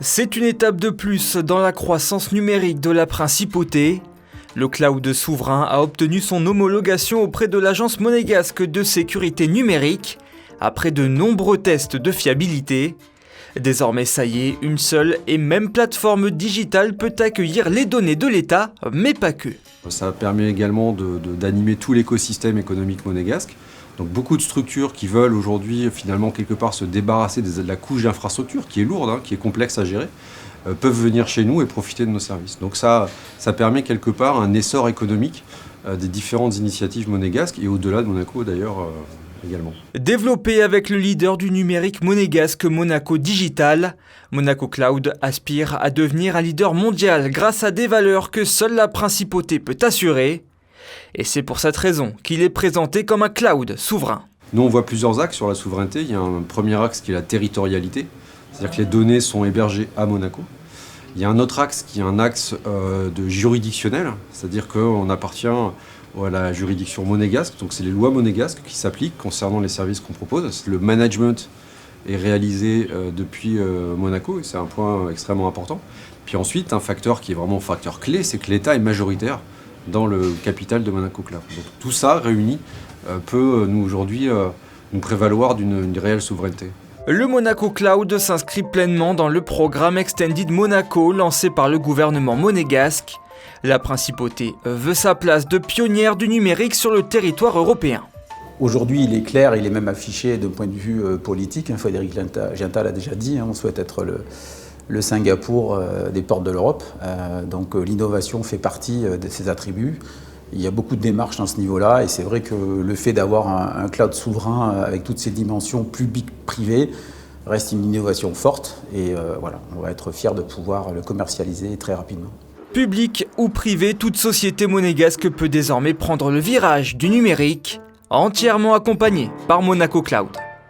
C'est une étape de plus dans la croissance numérique de la principauté. Le cloud souverain a obtenu son homologation auprès de l'agence monégasque de sécurité numérique après de nombreux tests de fiabilité. Désormais, ça y est, une seule et même plateforme digitale peut accueillir les données de l'État, mais pas que. Ça permet également d'animer tout l'écosystème économique monégasque. Donc beaucoup de structures qui veulent aujourd'hui finalement quelque part se débarrasser de la couche d'infrastructure qui est lourde, qui est complexe à gérer, peuvent venir chez nous et profiter de nos services. Donc ça permet quelque part un essor économique des différentes initiatives monégasques et au-delà de Monaco d'ailleurs également. Développé avec le leader du numérique monégasque Monaco Digital, Monaco Cloud aspire à devenir un leader mondial grâce à des valeurs que seule la principauté peut assurer. Et c'est pour cette raison qu'il est présenté comme un cloud souverain. Nous, on voit plusieurs axes sur la souveraineté. Il y a un premier axe qui est la territorialité, c'est-à-dire que les données sont hébergées à Monaco. Il y a un autre axe qui est un axe de juridictionnel, c'est-à-dire qu'on appartient à la juridiction monégasque, donc c'est les lois monégasques qui s'appliquent concernant les services qu'on propose. Le management est réalisé depuis Monaco, et c'est un point extrêmement important. Puis ensuite, un facteur qui est vraiment un facteur clé, c'est que l'État est majoritaire dans le capital de Monaco Cloud. Donc, tout ça réuni peut nous aujourd'hui nous prévaloir d'une réelle souveraineté. Le Monaco Cloud s'inscrit pleinement dans le programme Extended Monaco lancé par le gouvernement monégasque. La principauté veut sa place de pionnière du numérique sur le territoire européen. Aujourd'hui, il est clair, il est même affiché d'un point de vue politique. Frédéric Giantal l'a déjà dit, on souhaite être le Singapour des portes de l'Europe. Donc l'innovation fait partie de ses attributs. Il y a beaucoup de démarches dans ce niveau-là et c'est vrai que le fait d'avoir un cloud souverain avec toutes ses dimensions publiques-privées reste une innovation forte et voilà, on va être fiers de pouvoir le commercialiser très rapidement. Public ou privé, toute société monégasque peut désormais prendre le virage du numérique, entièrement accompagnée par Monaco Cloud.